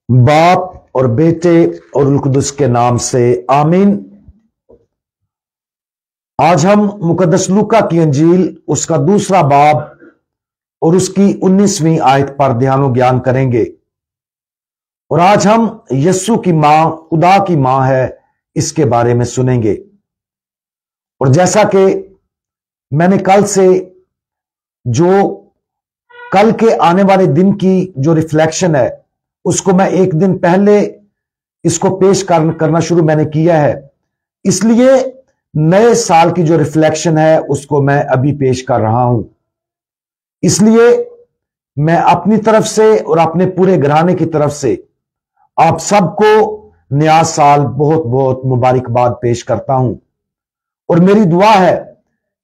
बाप और बेटे और रूह कुदस के नाम से आमीन। आज हम मुकद्दस लूका की अंजील उसका दूसरा बाब और उसकी 19वीं आयत पर ध्यान और ज्ञान करेंगे। और आज हम यस्सु की मां खुदा की मां है इसके बारे में सुनेंगे। और जैसा कि मैंने कल से कल के आने वाले दिन की जो रिफ्लेक्शन है उसको मैं एक दिन पहले इसको पेश करना शुरू मैंने किया है, इसलिए नए साल की जो रिफ्लेक्शन है उसको मैं अभी पेश कर रहा हूं। इसलिए मैं अपनी तरफ से और अपने पूरे घराने की तरफ से आप सबको नया साल बहुत बहुत मुबारकबाद पेश करता हूं। और मेरी दुआ है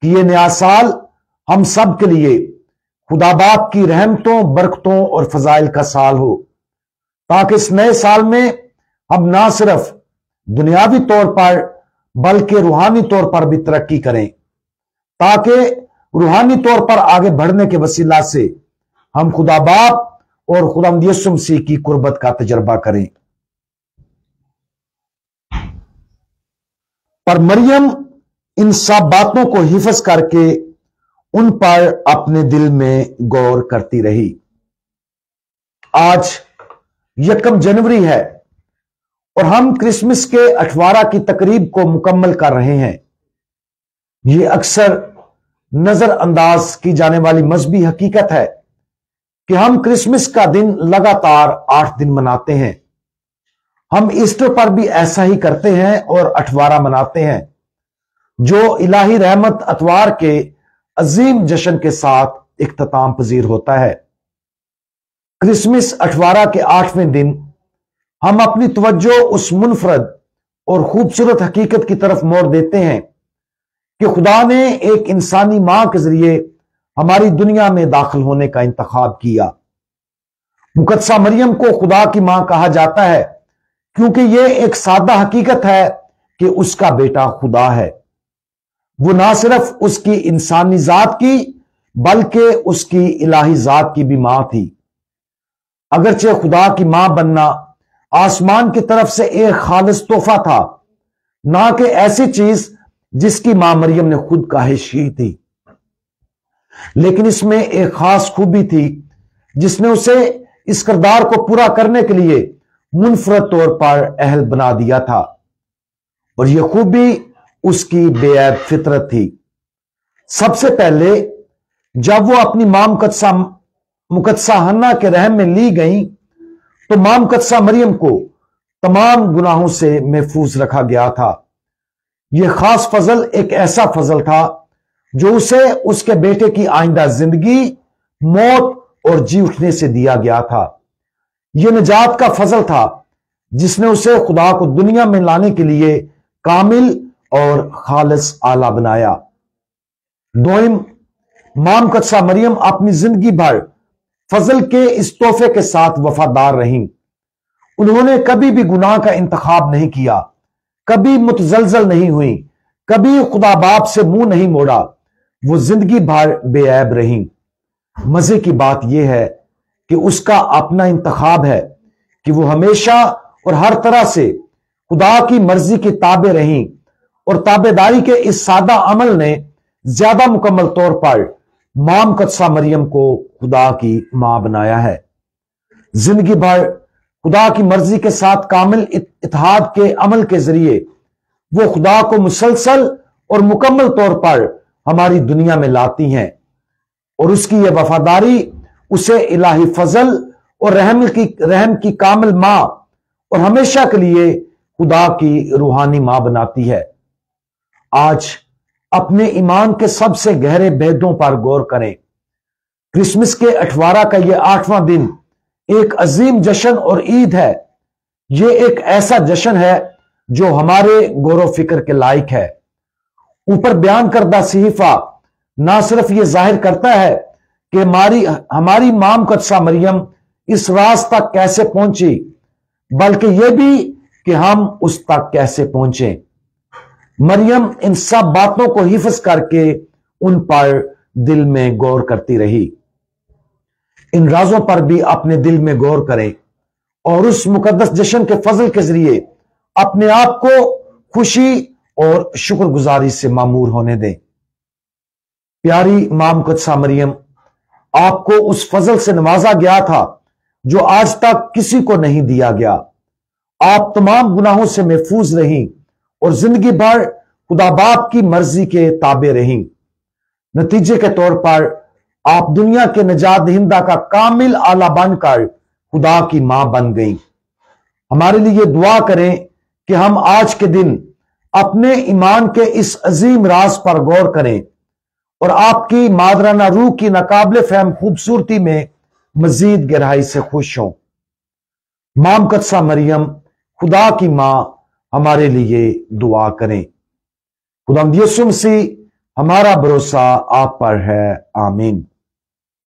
कि ये नया साल हम सब के लिए खुदा बाप की रहमतों, बरकतों और फजाइल का साल हो, ताकि इस नए साल में हम ना सिर्फ दुनियावी तौर पर बल्कि रूहानी तौर पर भी तरक्की करें, ताकि रूहानी तौर पर आगे बढ़ने के वसीला से हम खुदा बाप और खुदावंद यीशु मसीह की कुर्बत का तजर्बा करें। पर मरियम इन सब बातों को हिफज करके उन पर अपने दिल में गौर करती रही। आज 1 जनवरी है और हम क्रिसमस के 18 की तकरीब को मुकम्मल कर रहे हैं। यह अक्सर नजरअंदाज की जाने वाली मजहबी हकीकत है कि हम क्रिसमस का दिन लगातार 8 दिन मनाते हैं। हम ईस्टर पर भी ऐसा ही करते हैं और 18 मनाते हैं, जो इलाही रहमत अतवार के अजीम जश्न के साथ इख्तिताम पजीर होता है। क्रिसमस 18 के 8वें दिन हम अपनी तवज्जो उस मुनफरद और खूबसूरत हकीकत की तरफ मोड़ देते हैं कि खुदा ने एक इंसानी मां के जरिए हमारी दुनिया में दाखिल होने का इंतखाब किया। मुकद्दसा मरियम को खुदा की मां कहा जाता है क्योंकि यह एक सादा हकीकत है कि उसका बेटा खुदा है। वो ना सिर्फ उसकी इंसानी जात की बल्कि उसकी इलाही जात की भी मां थी। अगरचे खुदा की मां बनना आसमान की तरफ से एक खालिस तोहफा था, ना कि ऐसी चीज जिसकी मां मरियम ने खुद काहिश की थी, लेकिन इसमें एक खास खूबी थी जिसने उसे इस किरदार को पूरा करने के लिए मुनफरद तौर पर अहल बना दिया था। और यह खूबी उसकी बेऐब फितरत थी। सबसे पहले जब वो अपनी मां मुकद्दसा हन्ना के रहम में ली गई तो मां मुकद्दसा मरियम को तमाम गुनाहों से महफूज रखा गया था। यह खास फजल एक ऐसा फजल था जो उसे उसके बेटे की आइंदा जिंदगी, मौत और जी उठने से दिया गया था। यह निजात का फजल था जिसने उसे खुदा को दुनिया में लाने के लिए कामिल और खालिस आला बनाया। दोइम, मां मुकद्दसा मरियम अपनी जिंदगी भर फजल के इस तोहफे के साथ वफादार रहीं। उन्होंने कभी भी गुनाह का इंतखाब नहीं किया, कभी मुतजलजल नहीं हुई, कभी खुदा बाप से मुंह नहीं मोड़ा। वो जिंदगी भर बेऐब रहीं। मजे की बात यह है कि उसका अपना इंतखाब है कि वो हमेशा और हर तरह से खुदा की मर्जी की ताबे रहीं, और ताबेदारी के इस सादा अमल ने ज्यादा मुकम्मल तौर पर मां मुकद्दसा मरियम को खुदा की मां बनाया है। जिंदगी भर खुदा की मर्जी के साथ कामिल इत्तेहाद के अमल के जरिए वो खुदा को मुसलसल और मुकम्मल तौर पर हमारी दुनिया में लाती हैं, और उसकी यह वफादारी उसे इलाही फजल और रहम की कामिल मां और हमेशा के लिए खुदा की रूहानी मां बनाती है। आज अपने ईमान के सबसे गहरे भेदों पर गौर करें। क्रिसमस के 18 का यह 8वां दिन एक अजीम जश्न और ईद है। यह एक ऐसा जश्न है जो हमारे गौर फिक्र के लायक है। ऊपर बयान करदा सहीफा ना सिर्फ यह जाहिर करता है कि हमारी मां मुकद्दसा मरियम इस राज तक कैसे पहुंची, बल्कि यह भी कि हम उस तक कैसे पहुंचे। मरियम इन सब बातों को हिफज करके उन पर दिल में गौर करती रही। इन राजों पर भी अपने दिल में गौर करें اور اس مقدس جشن کے فضل کے ذریعے اپنے آپ کو خوشی اور شکر گزاری سے معمور ہونے دیں۔ پیاری ماں مقدسہ مریم، آپ کو اس فضل سے نوازا گیا تھا جو آج تک کسی کو نہیں دیا گیا۔ آپ تمام گناہوں سے محفوظ رہیں اور زندگی بھر خدا باپ کی مرضی کے تابع رہیں۔ نتیجے کے طور پر آپ دنیا کے نجات دہندہ کا کامل آلہ بن کر خدا کی ماں بن گئیں۔ ہمارے لیے دعا کریں کہ ہم آج کے دن اپنے ایمان کے اس عظیم راز پر غور کریں اور آپ کی مادرانہ روح کی ناقابل فہم خوبصورتی میں مزید گہرائی سے خوش ہوں۔ ماں مقدسہ مریم، خدا کی ماں، ہمارے لیے دعا کریں۔ خداوند یسوع مسیح، ہمارا بھروسہ آپ پر ہے، آمین۔